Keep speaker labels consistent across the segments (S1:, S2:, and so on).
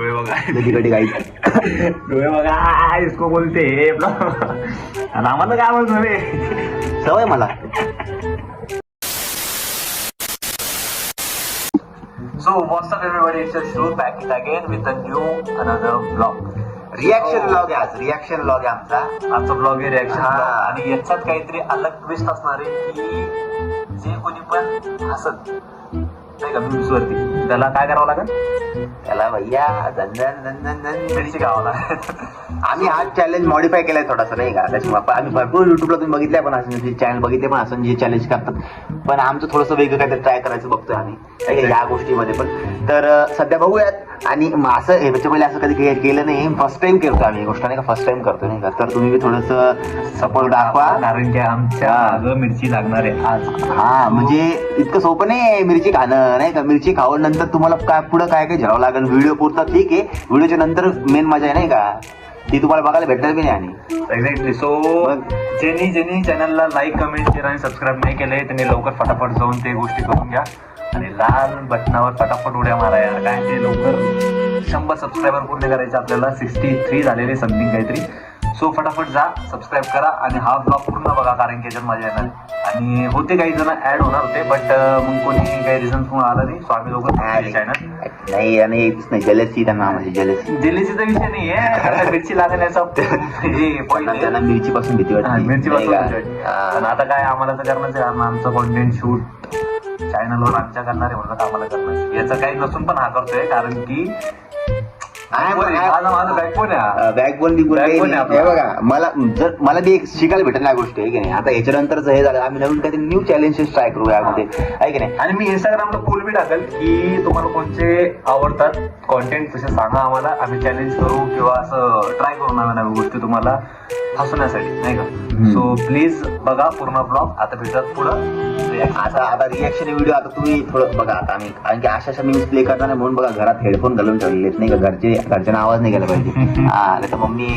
S1: डोळे बघा,
S2: कधी काही
S1: डोळे बघा इसको बोलते आणि आम्हाला काय बोलतो रे,
S2: सवय मला.
S1: So what's up everybody, it's your show back again with a new another vlog.
S2: Reaction blog आहे आज, रिॲक्शन ब्लॉग आहे आमचा.
S1: आजचा ब्लॉग आहे रिॲक्शन
S2: हा.
S1: ब्लॉग आणि याच्यात काहीतरी अलग ट्विस्ट असणार आहे की जे कोणी पण हसत नाही का मीम्स वरती त्याला काय करावं लागेल,
S2: त्याला भैया झंझन
S1: मिरची खावं लागेल.
S2: आम्ही हा चॅलेंज मॉडीफाय केलाय थोडासा नाही का, त्याच्यामुळे आम्ही भरपूर युट्यूबला तुम्ही बघितलंय पण असं चॅनल बघितले पण असं जे चॅलेंज करतात, पण आमचं थोडंसं वेगळं काहीतरी ट्राय करायचं बघतोय आम्ही या गोष्टीमध्ये पण. तर सध्या बघूयात. आणि असं ह्याच्या पहिले असं कधी केलं नाही, फर्स्ट टाइम करतो आम्ही ही गोष्ट नाही का, फर्स्ट टाइम करतो नाही का. तर तुम्ही थोडंसं सपोर्ट दाखवा,
S1: कारण की आमच्या मागं मिरची लागणार आहे आज.
S2: हा म्हणजे इतकं सोपं नाही मिरची खाणं नाही का. मिरची खावं नंतर तुम्हाला काय पुढं काय काय झेलावं लागेल. व्हिडिओ पुरता ठीक आहे, व्हिडिओच्या नंतर मेन मजा आहे नाही का, ती तुम्हाला बघायला भेटणार बी नाही. आणि
S1: एक्झॅक्टली. सो ज्यांनी चॅनलला लाईक कमेंट शेअर आणि सबस्क्राईब नाही केलंय त्यांनी लवकर फटाफट जाऊन ते गोष्टी करून घ्या आणि लाल बटनावर फटाफट उड्या मारा यार. काय ते लवकर 100 सबस्क्रायबर पूर्ण करायचे आपल्याला, 63 झालेले समथिंग काहीतरी. सो फटाफट जा, सबस्क्राईब करा आणि हा ब्लॉग पूर्ण बघा कारण की याच्यात मजा येणार. आणि होते काही जण ऍड होणार होते बट मग कोणी काही रिझन म्हणून आला नाही. सो आम्ही लोक चॅनल
S2: नाही आणि येतच नाही. जलसी त्यांना म्हणजे
S1: जेलेसीचा विषय नाही आहे, मिरची लागण्याचा
S2: त्यांना मिरची पासून भीती वाटते,
S1: मिरची पासून. पण आता काय आम्हाला तर करणारच आहे, आमचं कॉन्टेंट शूट चॅनलवर आमच्या करणार आहे म्हणून आम्हाला करणार. याचं काही नसून पण हा करतोय कारण की माझं बॅकबोन आहे.
S2: बॅकबोन हे बघा. मला बी एक शिकायला भेटेल या गोष्टी आहे की नाही. आता याच्यानंतरच हे झालं, आम्ही नवीन काहीतरी न्यू चॅलेंजेस ट्राय करू यामध्ये आहे की नाही.
S1: आणि मी इंस्टाग्रामला पोल बी टाकेल की तुम्हाला कोणते आवडतात कॉन्टेंट तसे सांगा आम्हाला, आम्ही चॅलेंज करू किंवा असं ट्राय करू नव्या गोष्टी तुम्हाला हसवण्यासाठी नाही का. सो प्लीज बघा पूर्ण ब्लॉग. आता भेटत पुढं
S2: आता रिॲक्शन व्हिडिओ. आता तुम्ही थोडं बघा आता आम्ही, कारण की अशा मीम्स प्ले करणार नाही म्हणून बघा घरात हेडफोन घालून ठेवलेले नाही का, घरच्यांना आवाज नाही गेला पाहिजे. हा नाही तर मम्मी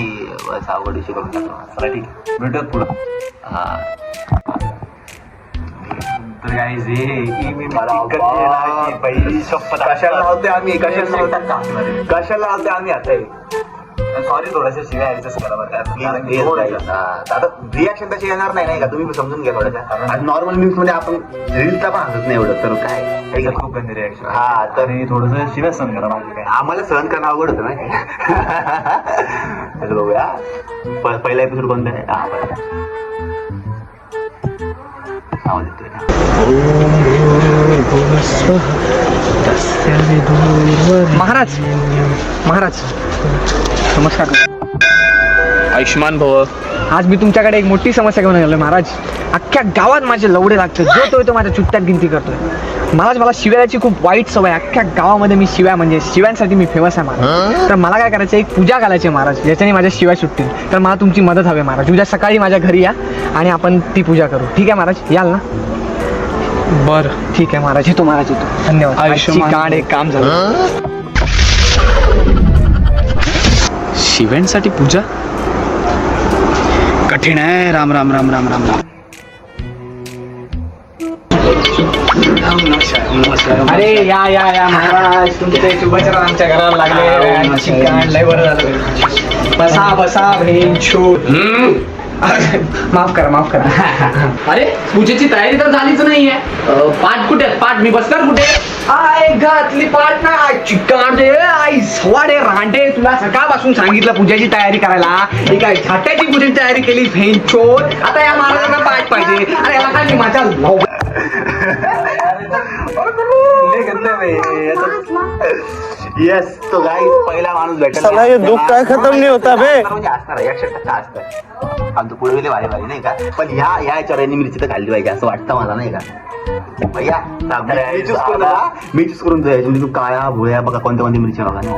S2: सावड विषय करून टाकतो.
S1: चला ठीक आहे, भेटत पुढं.
S2: हा
S1: तर गाईज
S2: कशाला लावते आम्ही, कशाला लावते आम्ही आता.
S1: सॉरी थोड्याशा शिव्या ऍडजस्ट करा बरं.
S2: आता रिॲक्शन तशी येणार नाही का, तुम्ही समजून घ्या थोड्याशा. नॉर्मल मीम्स मध्ये आपण रील्सला पण हसत नाही एवढं, तर काय
S1: खूप गंदी रिॲक्शन.
S2: हा तर
S1: थोडस शिव्या सहन करा बाकी काय.
S2: आम्हाला सहन करणं अवघड होतं ना. बघूया पहिला एपिसोड कोणता आहे. हा आवाज येतोय
S3: महाराज नमस्कार.
S4: आयुष्मान भव.
S3: आज मी तुमच्याकडे एक मोठी समस्या घेऊन आलोय महाराज. अख्ख्या गावात माझे लवडे लागतात, जो तो माझ्या चुट्ट्यात गिनती करतोय. महाराज मला शिव्याची खूप वाईट सवय. अख्ख्या गावामध्ये मी शिव्यांसाठी मी फेमस आहे महाराज. तर मला काय करायचं, एक पूजा घालायची महाराज, ज्याच्याने माझ्या शिव्या सुटतील. तर मला तुमची मदत हवी महाराज. उद्या सकाळी माझ्या घरी या आणि आपण ती पूजा करू. ठीक आहे महाराज, याल ना.
S4: बरं
S3: ठीक आहे महाराज, येतो महाराज, येतो. धन्यवाद.
S4: आयुष्यमान
S3: गाड एक काम झालं.
S4: शिव्यांसाठी पूजा कठीण आहे. राम राम राम राम राम राम.
S3: अरे या या या महाराज, तुमचे शुभचरण आमच्या घराला लागले. लय बरं झालं. बसा बसा बहीण छोट. माफ करा.
S4: अरे पूजेची तयारी तर झालीच नाहीये. पाठ कुठे पाठ, मी बसणार कुठे.
S3: आय घातली पाठ ना चिकांडे. आई सवाडे रांडे, तुला सकाळपासून सांगितलं पूजेची तयारी करायला. ही काय छाट्याची पूजेची तयारी केली बहीण छोट. आता या महाराजांना पाठ पाहिजे. अरे याला काय माझ्या
S2: येस. तो गाईज पहिला माणूस भेटला.
S5: साला ये दुःख काय खतम नाही होता बे.
S2: म्हणजे असणार 100% असतं. आमचं पुढे गेले भारी नाही का, पण ह्या याच्यावर मिरची तर खाल्ली पाहिजे असं वाटतं मला नाही का. भैया मी चूज करून जायचं. तू काळ्या भोळ्या बघा कोणत्या मिरची बघा नाही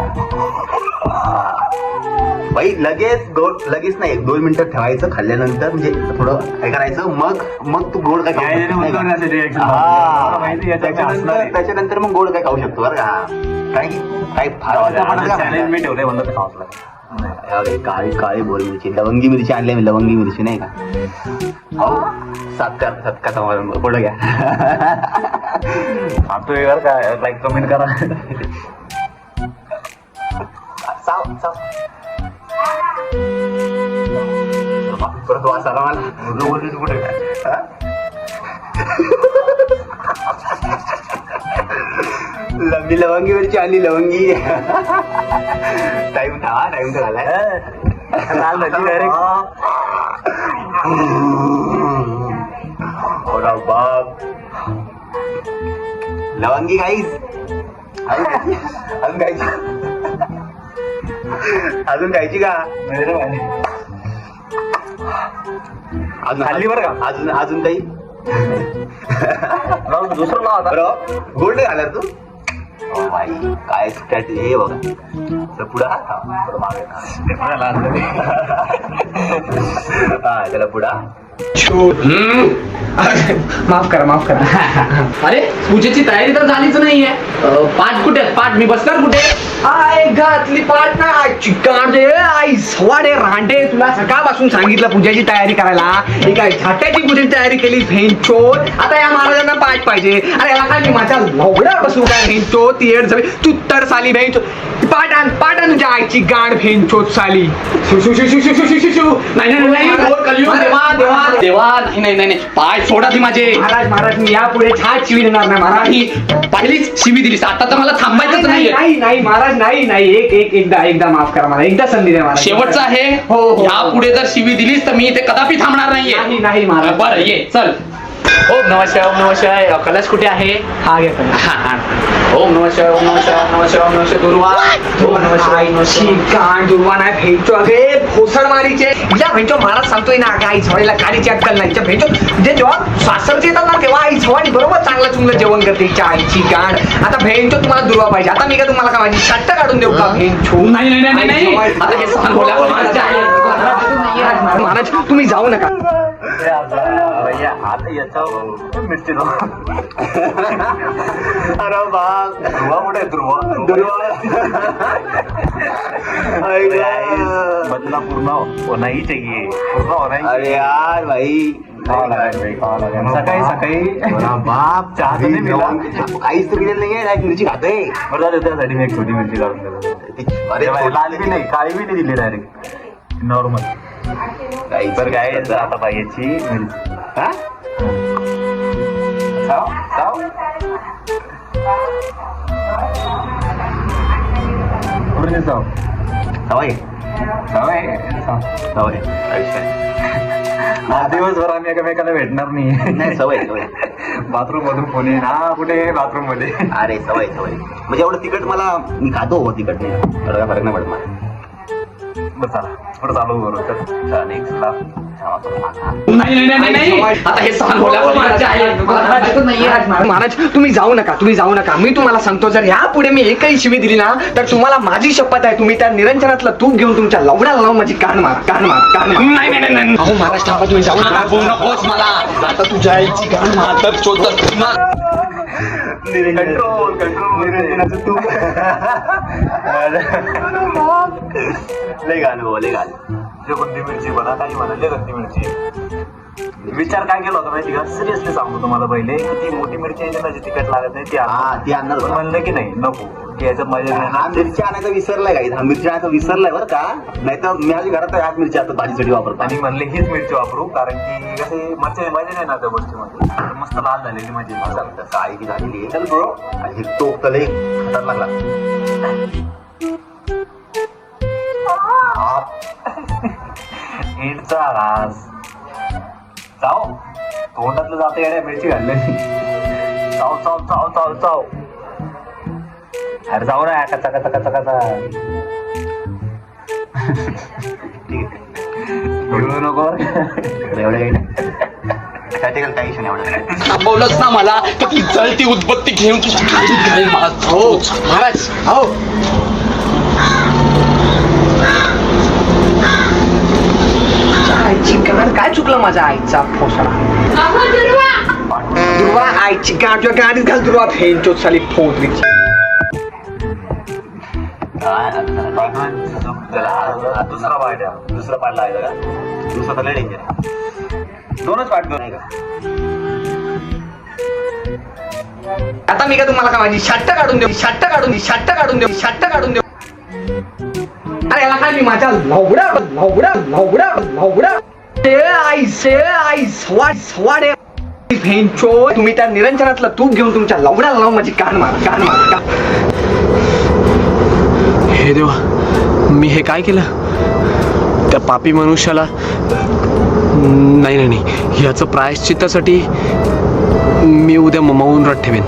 S2: भाई. लगेच नाही, 1-2 मिनिटं ठेवायचं. खाल्ल्यानंतर म्हणजे थोडं काय करायचं, मग तू गोड काय त्याच्यानंतर मग गोड काय खाऊ शकतो बरं का. काय
S1: चॅलेंज मी ठेवलंय म्हणलं तर खावंच लागेल.
S2: काळी बोल मिरची, लवंगी मिरची आणली मी, लवंगी मिरची नाही का. सत्कार पुढं घ्या.
S1: खातोय बरं का, लाईक कमेंट करा.
S2: परत वास आला मला.
S1: बोललीस कुठे
S2: हा? लंबी लवंगी वरची आली लवंगी. टाइम ठेवा, टाइम झालाय.
S1: लाल झाली डायरेक्ट.
S2: बाप लवंगी गाईज. अजून खायची, अजून खायची का? अजून
S1: खाल्ली बरं का?
S2: अजून अजून काही
S1: दुसरं नाव आता
S2: बरं गोल्ड घाला तू. बाई काय स्ट्रॅटेजी हे बघा. तर पुढं हा पुढं मागे हा त्याला पुढा.
S3: माफ करा माफ करा.
S4: अरे पूजेची तयारी तर झालीच नाहीये. पाठ कुठे आहेत? पाठ मी बसणार कुठे?
S3: आय घातली पाठ ना चिकाडे आई सवाडे रांडे. तुला सकाळपासून सांगितलं पूजेची तयारी करायला. ही काय झाट्याची पूजेची तयारी केली भेंचोद. आता या महाराजांना पाठ पाहिजे. अरे याला काय मी माझ्या लवड्या बसू काय भेंचोद. ती एड झाली तू तर साली भेंचोद. पाठ आण तुझ्या आईची गाड भेंचोद साली. Shoe shoe shoe shoe shoe shoe shoe shoe.
S4: नाही नाही नाही घोर कलियुग. देवा देवा देवा. नाही नाही नाही पाय सोडा ती माझे.
S3: महाराज महाराज मी यापुढे छाट शिवी देणार नाही महाराज.
S4: ही पहिलीच शिवी दिलीस. आता तर मला थांबायचंच
S3: नाही
S4: नाहीये.
S3: नाही नाही महाराज नाही नाही एकदा माफ करा मला. एकदा संधी द्या महाराज.
S4: शेवटचं आहे.
S3: हो, हो.
S4: ह्या पुढे जर शिवी दिलीस तर मी इथे कदापि थांबणार
S3: नाही
S4: नाहीये.
S3: नाही महाराज.
S4: बरं ये चल. ओम नमः शिवाय ओम नमः शिवाय. कलश कुठे आहे?
S3: हा घे पण.
S4: हा, हा. ओम नमः शिवाय ओम नमः शिवाय ओम नमः शिवाय ओम नमः शिवाय.
S3: दुर्वा नाही भेटतो अगे भोसड मारीचे. हिला भेटतो महाराज सांगतोय ना अगं आई झवाडीला काडीची अक्कल नाही. भेटतो म्हणजे जेव्हा सासरचे येतात ना तेव्हा आई झवाडी बरोबर चांगलं चुंगलं जेवण करते. हिच्या आईची गाड. आता भेटतो तुम्हाला दुर्वा पाहिजे. आता मी का तुम्हाला काय माझी शट्ट काढून देऊ का भेटतो?
S4: नाही नाही नाही नाही. आता हे सांग बोला.
S3: महाराज तुम्ही जाऊ नका.
S1: आता याचा मिरची
S2: अरे बाप
S1: ध्रुवा कुठे आहे? ध्रुवा बदला पूर्ण होना ही चाहिए. पूर्ण होना ही
S2: अरे यार भाई
S1: सकाळी सकाळी
S2: बाप
S1: चहा तर नाही पिला.
S2: काहीच तर पिलेलं नाहीये. डायरेक्ट मिरची खातोय.
S1: बरं झालं त्यासाठी मी एक छोटी मिरची काढून दिली.
S2: अरे
S1: लाल बी नाही काळी बी नाही दिली डायरेक्ट नॉर्मल. तर काय आता पाहिजेची मिरची.
S2: हा?
S1: साव साव पूर्ण साव
S2: सवय
S1: साव आहे साव.
S2: सवय आयुष्य.
S1: आज दिवसभर आम्ही एकमेकाला भेटणार नाही.
S2: नाही सवय सवय.
S1: बाथरूम मधून फोन येईल. हा कुठे बाथरूम मध्ये.
S2: अरे सवय सवय म्हणजे एवढं तिखट मला मी खातो हो तिखट नाही. एवढं काय फरक नाही पडत मला.
S1: बरं चला पुढे चालू करू. तर नेक्स्ट ला
S4: नाही नाही नाही नाही. आता हे सांग बोला.
S3: महाराज तुम्ही जाऊ नका. तुम्ही जाऊ नका. मी तुम्हाला सांगतो जर यापुढे मी एकही शिवी दिली ना तर तुम्हाला माझी शपथ आहे तुम्ही त्या निरंजनातलं तूप घेऊन तुमच्या लवड्याला लावून माझी कान मार कान मार कान मार.
S4: नाही नाही नाही.
S3: अहो महाराज थांबा तुम्ही जाऊ नका.
S4: बोलू नकोस मला. आता तुझ्या आईची गाण मातर चोदत.
S1: कंट्रोल कंट्रोल
S2: लय गाणं हो लय गाणं.
S1: जे कोणती मिरची बना काही म्हणाले कोणती मिरची. विचार काय केला होता माहिती का? सिरियसली सांगतो तुम्हाला पहिले की ती मोठी मिरची आहे ना जी तिखट लागत नाही ती
S2: हा ती आणणार
S1: पण
S2: होता.
S1: म्हणलं की नाही नको की याच्यात मजा नाही
S2: हा
S1: ना.
S2: मिरची आणायचा विसरलाय काही. हा मिरची आणायचा विसरलाय बरं का. नाही तर मी माझ्या घरात ह्याच मिरची आता भाजीसाठी वापरतो.
S1: आणि म्हणले हीच मिरची वापरू कारण की कसे मजा नाही ना त्या गोष्टीमध्ये. मस्त लाल झालेली माझी मसाला
S2: काय की झालेली आहे.
S1: चल ब्रो.
S2: हे टोक तर लय खतरनाक लागला.
S1: ईटचा घास चाव तोंडातलं जाते येड्या मिरची घाललेली. चाव चाव चाव चाव चाव. अरे जाऊ ना कचा कचा कचा कचा. गिळू नको.
S2: एवढं काही नाही. प्रॅक्टिकल काही इशू नाही एवढं.
S4: थांबवलंच ना मला तर ती जळती उदबत्ती घेऊन तुझ्या खालीच घालीन मला.
S3: हो महाराज हो आईची गाड. काय चुकलं माझ्या आईचा फोसडा. दुर्वा आईची गाड तुझ्या गाडीत घाल. दुर्वा फेंचोत साली फोडलीची.
S1: दुसरा पार्ट आहे.
S2: दुसरा पाडला आहे का? दुसरा तर लय डेंजर आहे.
S1: दोनच पार्ट करू.
S2: नाही का?
S3: आता मी का तुम्हाला का माझी शट्ट काढून देऊ. शट्ट काढून देऊ. शट्ट काढून देऊ. शट्ट काढून देऊ. याला काय मी माझ्या लवडा आई सवाड भेंचो तुम्ही त्या निरंजनातलं तूप घेऊन तुमच्या लवड्याला लावून माझी कान मार
S6: हे देवा, मी हे काय केलं त्या पापी मनुष्याला? नाही, याचं प्रायश्चित्तासाठी मी उद्या मौन व्रत ठेवेन.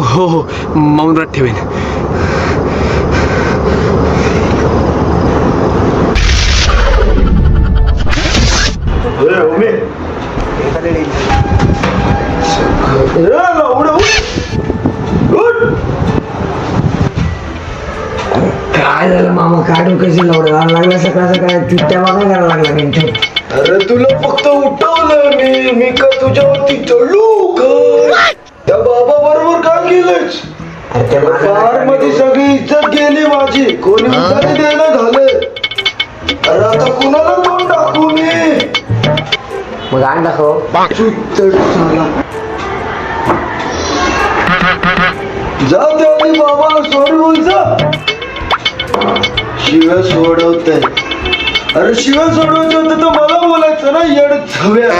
S6: हो मौन व्रत ठेवेन.
S3: काय झालं मामा? काय डोक्याची लवड लागला सकाळ चुट्ट्या बघा करायला लागला त्यांच्या.
S5: अरे तुला फक्त उठवलं मी का तुझ्यावरती चढलो का? त्या बाबा बरोबर काय केलंच? कार मध्ये सगळी इज्जत गेली माझी, कोणी उठाने देणं झालं. अरे आता कुणाला तोंड टाकू मी?
S3: मग आण दाखव.
S5: चुत्तड झाला. जा त्या बाबाला सॉरी बोल जा. शिव्या सोडवतय. अरे शिव्या सोडवायचं होतं तर मला बोलायचं ना, येड झव्या.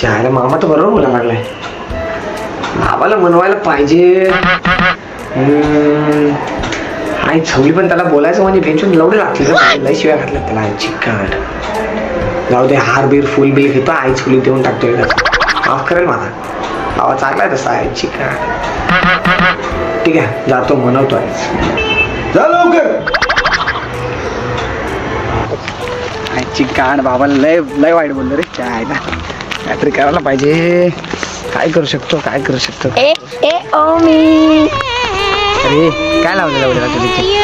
S3: चार मामा तर बरोबर बोलायला लागलाय. बाबाला मनवायला पाहिजे. आई छवली पण त्याला बोलायचं म्हणजे भेंचून लवडे लागतील ना. लय शिव्या घातल्या त्याला. चिकट जाऊ दे. हार बीर फुल बिल घेतो. आई छवली देऊन टाकतोय. माफ करेल माझा बाबा. चांगला आहे तसा आहे. चिकट ठीक आहे, जातो मनवतो आहे.
S5: जा लवकर.
S3: आजची गाण बाबाला लय वाईट बोललो रे. काय ना काहीतरी करायला पाहिजे. काय करू शकतो अरे काय लावलेलं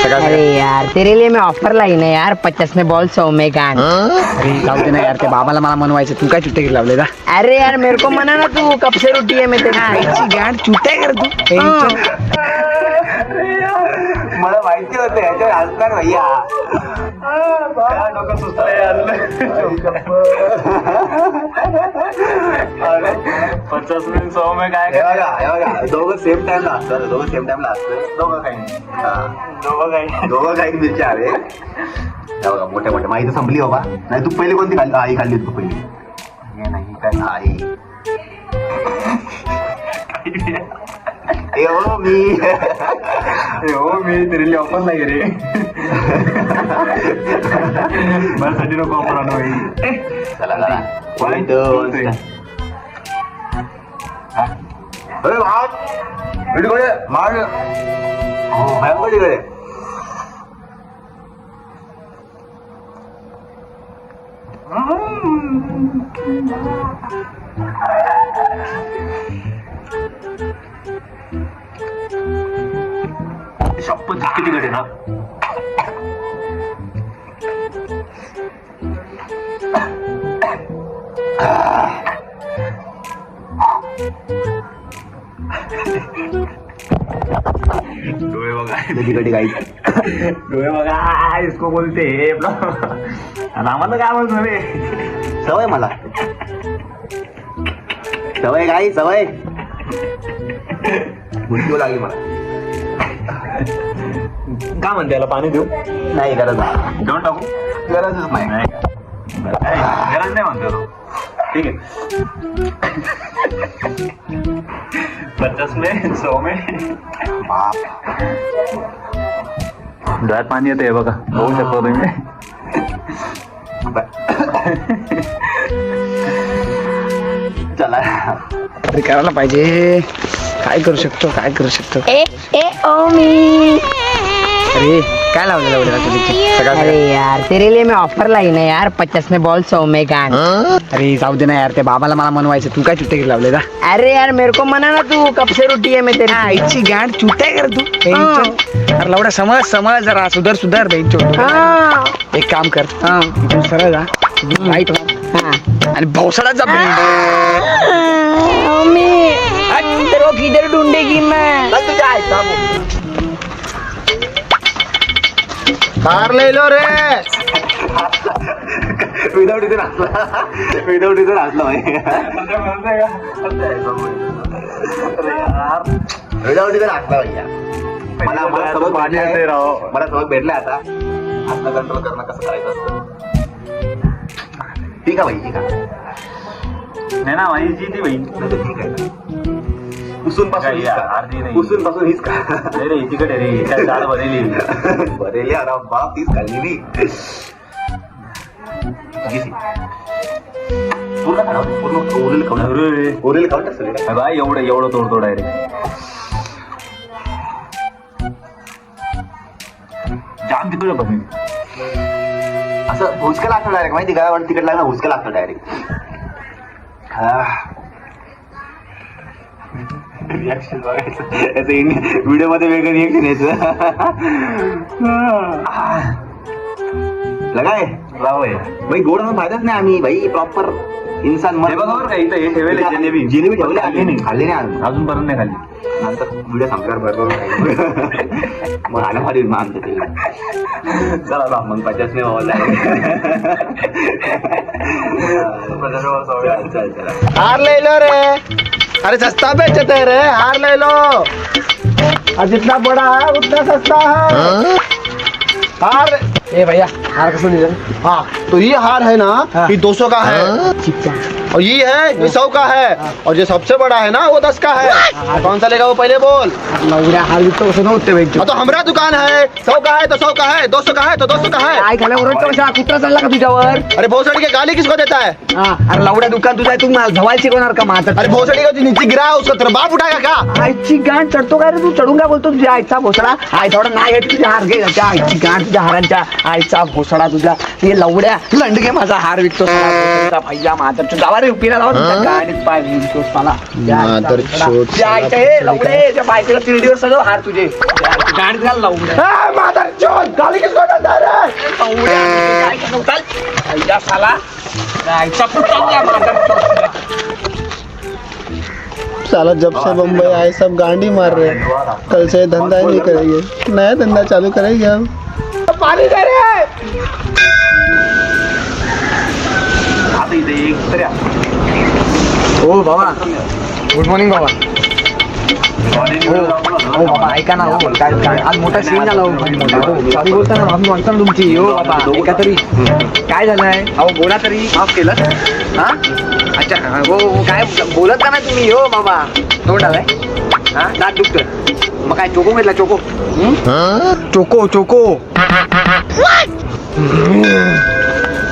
S3: सकाळ?
S7: अरे यार तेरे लिए मैं ऑफर लाई ना यार, 50 में बॉल 100 में गांड.
S3: अरे जाऊ दे ना यार. ते बाबाला मला मनवायचं. तू काय चुट्टे घेतला लावले?
S7: अरे यार मेरे को मना ना तू, कब से रुटी है मैं तेरी.
S3: गाण चुट्ट्या कर तू.
S2: मला माहिती होतं याच्यावर हसणार भैया.
S1: डोकं सुचलंय यार. 50 में 100 में काय
S2: हे बघा दोघं सेम टाइमला असतात. दोघं काही मिरच्या. अरे हे बघा मोठ्या माहिती संपली बाबा. नाही तू पहिले कोणती खाल्ली? आई खाल्ली तू पहिली. हे नाही काय आई. ए हो मी
S1: तेरे ऑफर नाही रे. माझ्यासाठी नको ऑफर आणू.
S2: चला पॉइंट. अरे भात मार. हो भयंकर.
S1: शपथ किती गडे ना. डोळे बघा. डोळे बघा. इसको बोलते आम्हाला काय म्हणतो रे.
S2: सवय मला. सवय उलटी लागली मला.
S1: काय म्हणते याला? पाणी देऊ?
S2: नाही गरज
S1: देऊन टाकू?
S2: गरजच नाही.
S1: गरज नाही म्हणतो तो. ठीक आहे. 50 में 100 में. डोळ्यात पाणी येते बघा. बघू शकतो तुम्ही.
S2: चला
S3: करायला पाहिजे. काय करू शकतो अरे काय लावलेलं सकाळ?
S7: अरे यार तेरे लिए मैं ऑफर लाई ना यार, 50 में बॉल 100 में गांड.
S3: अरे जाऊ दे ना यार. ते बाबाला मला मनवायचं. तू काय चुट्टे घेतला लावले?
S7: अरे यार मेरे को मना ना तू, कब से रुटी है मैं तेरी.
S3: आईची गाण चुट्ट्या कर तू. अरे लवडा समज जरा. सुधार बेंचो. एक काम कर. तू सरळ जा. राईट आणि भौसाळा जा.
S7: तेरे को किधर ढूंढेगी मैं.
S5: कार ले लो रे.
S2: विदाउट इथे नाचला भाई. विदाउट इथे नाचला भैया. मला मला सबक
S1: पाणी
S2: भेटलंय.
S1: येतंय राव.
S2: मला सबक भेटलंय आता हात कंट्रोल करणं कसं करायचं असतं. ठीक आहे भाई, ठीक आहे.
S1: नाही ना भाई जी ती भाई
S2: नाही तर ठीक आहे. पुसून पासून
S1: काय
S2: हीच
S1: यार,
S2: का?
S1: अर्धी नाही.
S2: पुसून पासून हीच का?
S1: नाही रे तिकडे रे काय झाड भरेली
S2: बरेले अरे बाप, तीच खाल्लेली. पूर्ण खाणार होते, पूर्ण उरलेलं खाऊन उरलेलं खाऊन टाक सगळं.
S1: बाय एवढं तोडतो डायरेक्ट जाम तिकडे बघ
S2: असं हुसका लागतं डायरेक्ट, माहिती का? पण तिकट लागलं हुसका लागतं डायरेक्ट. रिॲक्शन बघायचं याचं, व्हिडिओ मध्ये वेगळं रिॲक्शन यायचं. लगाय
S1: राव आहे
S2: भाई, गोड म्हणून फायदाच नाही. आम्ही भाई प्रॉपर इन्सान
S1: हे बघा बरं का इथं हे ठेवले जिलेबी
S2: जिलेबी ठेवली,
S1: खाल्ली नाही
S2: खाल्ली नाही अजून.
S1: अजूनपर्यंत नाही खाल्ली.
S2: नंतर व्हिडिओ संपल्यावर बरोबर मग आलं मारी मग आमचं ते. चला बा, मग 50 नाही बाबा.
S5: हार ले लो रे, अरे सस्ता बेचते है रे, हार ले लो. और जितना बड़ा है उतना सस्ता है. हार.
S3: ए भैया हार कसं दिलं
S5: हाँ तो ये हार है ना, ये 200 का है.
S3: चिकचा
S5: और ये है ये 100 का है. और जो सबसे बड़ा है ना वो 10 का है. कौन सा लेगा वो पहले बोल.
S3: लवड्या हार विकतो कसं नव्हते भाई.
S5: हाँ, तो हमारा दुकान है. 100 का है तो 100 का है, 200 का है तो 200 का है.
S3: काय खाल्या ओरडतो कशा, कुत्रा चालला का तुझ्यावर?
S5: अरे भोसड़ी के गाली किसको देता है.
S3: हा, अरे लवड्या दुकान तुझा आहे, तू मला धवायला शिकवणार का माझं?
S5: अरे भोसड़ी का जो नीचे गिरा है उसका तेरा बाप उठाएगा क्या.
S3: आईची गांड चढतो काय रे तू? चढून काय बोलतो तुझ्या आईचा भोसडा? आई थोडा नाही आहे तुझ्या हार घे, त्या आईची गांड तुझ्या हारांच्या आईचा भोसडा तुझा. हे लवड्या लंडगे माझा हार विकतो भैया माझा तू जावा रे उपिरा लावा तुझ्या गाडीत पाय विकतोस मला. त्या आईच्या हे लवडे त्या बायकोला तिरडीवर सगळं हार तुझे गांड घाल लवड्या.
S5: मादर चोद, गाली किसको देता है रे.
S3: लवड्या काय करू चाल भैया साला आईचा पुतळा माझा.
S5: साला जब से बम्बई आए सब गांडी मार रहे हैं. कल से धंधा ही नहीं करेंगे, नया धंधा चालू करेंगे हम. पानी दे रहे हैं.
S1: आता इथे एक तरी
S3: हो बाबा, गुड मॉर्निंग बाबा. हो बाबा ऐका ना, हो काय काय आज मोठा सीन झाला. हो मोठा सॉरी बोलता ना माफी मागता ना तुमची. हो बाबा ऐका तरी काय झालंय. अहो बोला तरी. माफ केलं हा. अच्छा हो काय बोलत का नाही तुम्ही. हो बाबा तोंड आलाय हा, दात दुखतोय. मग काय चोको घेतला चोको. Choco choco.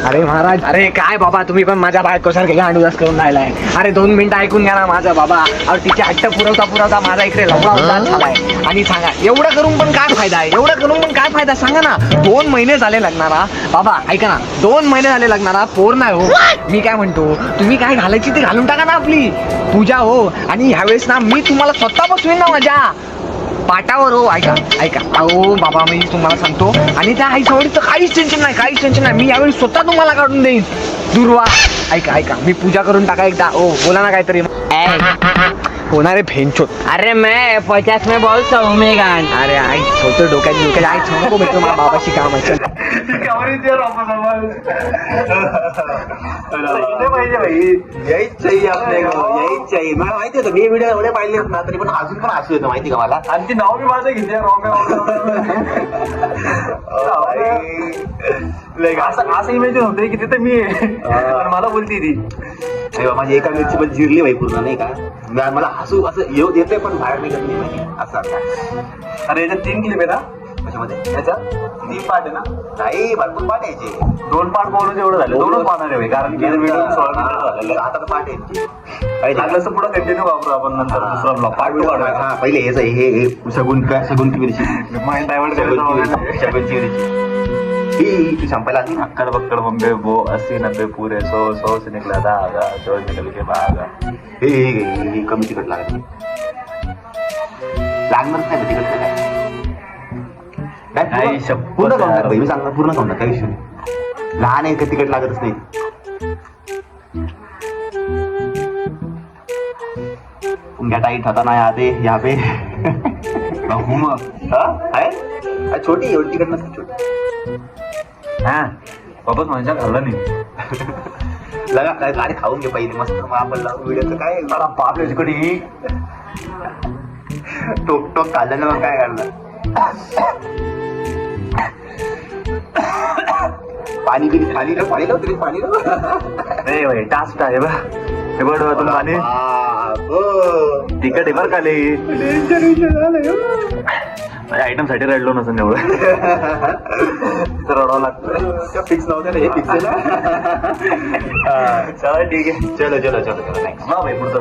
S3: अरे महाराज, अरे काय बाबा तुम्ही पण माझ्या बायकोसारखे गांडूदास करून राहिलाय. अरे 2 मिनिटं ऐकून घ्या ना माझं बाबा. अरे तिचे हट्ट पुरवता माझा इकडे लवडा उदास झालाय. आणि सांगा एवढं करून पण काय फायदा आहे. एवढं करून पण काय फायदा सांगा ना. 2 महिने झाले लग्नाला बाबा. ऐका ना 2 महिने झाले लग्नाला पोर नाही हो. मी काय म्हणतो तुम्ही काय घालायची ते घालून टाका ना आपली पूजा हो. आणि ह्यावेळेस ना मी तुम्हाला स्वतः बसवीन ना माझ्या पाटावर. हो ऐका ऐका. अहो बाबा मी तुम्हाला सांगतो. आणि त्या आई सवडीचं काहीच टेन्शन नाही, काहीच टेन्शन नाही. मी यावेळी स्वतः तुम्हाला काढून देईन दुर्वा. ऐका ऐका मी पूजा करून टाका एकदा. हो बोला ना काहीतरी. होणार आहे भेंचोत.
S7: अरे मैं 50 में बॉल 100 में गांड.
S3: अरे आई छोटे डोक्यात आई नको भेटतो मला बाबाशी काम आहे.
S1: पाहिजे भाई.
S2: यायच चाहिए आपल्या यायच चाहिए. मला माहिती होतं मी व्हिडिओ एवढे पाहिले ना, तरी पण अजून पण हसू येतं माहिती का मला.
S1: आणि ती नाव मी माझं घेते असं इमेजिन होते की तिथे मी आहे. पण मला बोलती ती
S2: माझी एका मिरची पण जिरली भाई पूर्ण नाही का. मला हसू असं येते पण बाहेर निघत नाही माहिती असं.
S1: अरे याच्यात 3 क्लिप आहे ना.
S2: त्याच्यामध्ये
S1: याच्यात 3 पार्ट आहे ना.
S2: नाही भरपूर पाठ यायचे.
S1: 2 पार्ट बोलून एवढं झालं. 2च पाहणार आहे कारण की व्हिडिओ 16 मिनिटं झालेलं.
S2: आता पाठ यायचे.
S1: लागलं असं पुढे कंटिन्यू वापरू आपण नंतर दुसरा ब्लॉग पार्ट 2 काढूया.
S2: हा पहिले हेच आहे हे सगुन की मिरची.
S1: माइंड डायव्हर्ट करायचं.
S2: शगुनची मिरची ही ती संपायला आली ना.
S1: अक्कड़ बक्कड़ बम्बे वो 80-90 पूरे 100 से निकला धागा, 100 निकल के भागा.
S2: हे कमी तिकट लागत लागणार नाही तिकट
S1: नाही, शपथ
S2: पूर्ण खाऊन
S1: यार.
S2: टाक मी सांगणार पूर्ण खाऊन टाक काही विषय नाही. लहान आहे का तिकट लागतच नाही. उनका टाइट होता ना यहाँ पे है छोटी एवढी तिकट नसते छोटी.
S1: हा वापस म्हणजे खाल्लं नाही.
S2: लगा गाडी खाऊन घे पहिले मस्त. मग आपण व्हिडिओचं काय
S1: मला बाप याच्याकडे
S2: टोक टोक खाल्लं ना मग काय करणार. पाणी बिनी पाणी लाव, पाणी लाव तरी पाणी लाव.
S1: नाही भाई टास्क आहे बा हे बघ डोळ्यातून पाणी तिकट आहे बरं का लई. माझ्या आयटम साठी रडलो नसेल एवढं तर रडावं लागतं.
S2: फिक्स नव्हतं ना हे फिक्स आहे ना.
S1: चला ठीक आहे.
S2: चलो चलो चलो चलो next.
S1: वा भाई पुढचं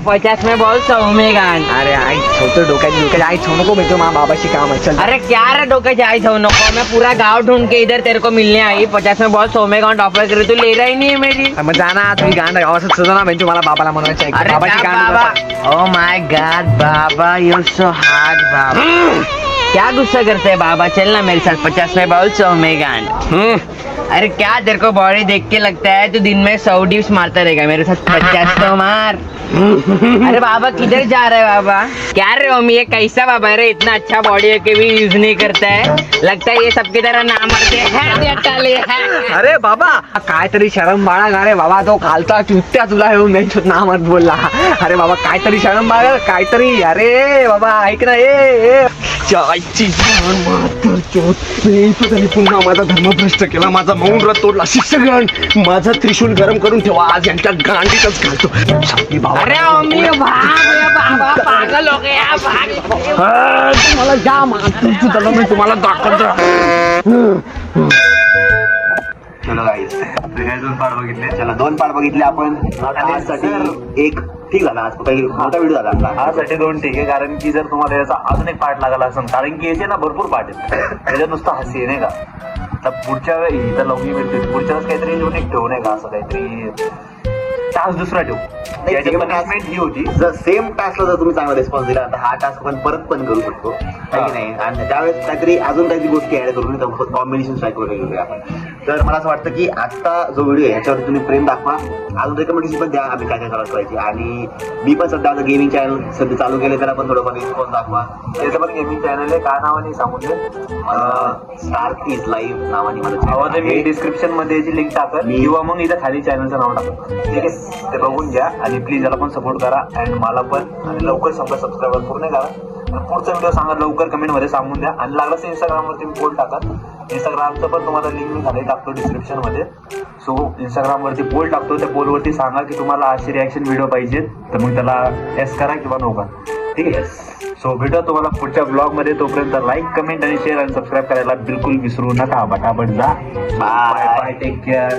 S7: 50 में बॉल 100 में गांड.
S3: अरे आई छोटं डोक्याची आई छो नको भेटतो मा बाबाशी काम आहे चल.
S7: अरे क्या रे डोके जाए छो नको. मैं पूरा गांव ढूंढ के इधर तेरे को मिलने आई. 50 में बॉल 100 में गांड ऑफर करे तू ले रहा ही नहीं है मेरी.
S3: मग जाना तुम्ही गाणं गावाचं सजव ना भेटतो मला बाबाला म्हणायचं आहे.
S7: अरे
S3: बाबाची
S7: क्या
S3: गाणं
S7: बाबा. ओ माय गॉड बाबा यू सो हार्ड बाबा. क्या गुस्सा करते है बाबा. चल ना मेरे साथ 50 में बॉल 100 में गांड. अरे क्या तेरे को बॉडी देख के लगता है तू दिन में 100 डिप्स मारता रहेगा. मेरे साथ 50 तो मार. अरे बाबा किधर जा रहा है बाबा. क्या रे मम्मी ये कैसा बाबा है रे. इतना अच्छा बॉडी है के भी यूज नहीं करता है. लगता है ये सबकी तरह ना मरते हैं.
S3: अरे बाबा काहीतरी शरम बाळा ना रे बाबा. तो खालचा चुत्या तुला येऊन नाही ना मत बोलला. अरे बाबा काहीतरी शरम बाळा काहीतरी. अरे बाबा ऐक ना ए चायची पुन्हा माझा धर्मभ्रष्ट केला. माझा मौन व्रत तोडला. शिष्यगण माझा त्रिशूल गरम करून ठेवा. आज यांच्या गांडीतच घालतो. सांगली बाबा
S7: अरे मम्मी भाग रे बाबा. पागल हो गया भाग.
S3: तुम्हाला जा मारतो मी तुम्हाला दाखवतो.
S2: चलो गाईस
S1: काय 2 पार्ट बघितले.
S2: चला 2 पार्ट बघितले आपण. साठी एक ठीक झाला. आज काही मोठा व्हिडिओ झाला आपला.
S1: हा साठी 2 ठीक आहे कारण की जर तुम्हाला याचा अजून एक पार्ट लागला असेल कारण की याचे ना भरपूर पार्ट आहेत. त्याच्यात नुसतं हसी आहे नाही का. तर पुढच्या वेळी तर लवंगी मिळते पुढच्या वेळेस काहीतरी युनिक ठेवू नाही का. असं काहीतरी टास्क दुसरा ठेवू. याची पनिशमेंट ही होती.
S2: जर सेम टास्कला जर तुम्ही चांगला रिस्पॉन्स दिला तर हा टास्क आपण परत पण करू शकतो आहे की नाही. आणि त्यावेळेस काहीतरी अजून काहीतरी गोष्टी ऍड करून कॉम्बिनेशन ट्राय करू आपण. तर मला असं वाटतं की आजचा जो व्हिडिओ आहे ह्याच्यावर तुम्ही प्रेम दाखवा. अजून रेकमेंडेशन पण द्या आम्ही काय काय करायला पाहिजे. आणि मी पण सध्या आता गेमिंग चॅनल सध्या चालू केले त्याला पण थोडंफार रिस्पॉन्स दाखवा.
S1: त्याचं पण गेमिंग चॅनल आहे. काय नावाने सांगून दे.
S2: स्टार्क इज लाईव्ह नावाने मला
S1: हवं तर
S2: channel
S1: मी
S2: आहे.
S1: डिस्क्रिप्शन मध्ये याची लिंक टाकत किंवा मग इथं खाली चॅनलचं नाव टाकत. ठीक आहे ते बघून घ्या आणि प्लीज याला पण सपोर्ट करा. अँड मला पण आणि लवकर सबस्क्रायबर पूर्ण करा. आणि पुढचा व्हिडिओ सांगा लवकर कमेंट मध्ये सांगून द्या. आणि लागलं इंस्टाग्रामवरती मी पोल टाकत. इंस्टाग्रामचं पण तुम्हाला लिंक मी खाली टाकतो डिस्क्रिप्शन मध्ये. सो इंस्टाग्रामवरती पोल टाकतो. त्या पोलवरती सांगा की तुम्हाला अशी रिॲक्शन व्हिडिओ पाहिजेत तर मग त्याला एस करा किंवा नो करा. ठीक आहे. सो भेटूया तुम्हाला पुढच्या ब्लॉग मध्ये. तोपर्यंत लाईक कमेंट आणि शेअर आणि सबस्क्राईब करायला बिलकुल विसरू नका. पटापट जा. Bye bye. Take care.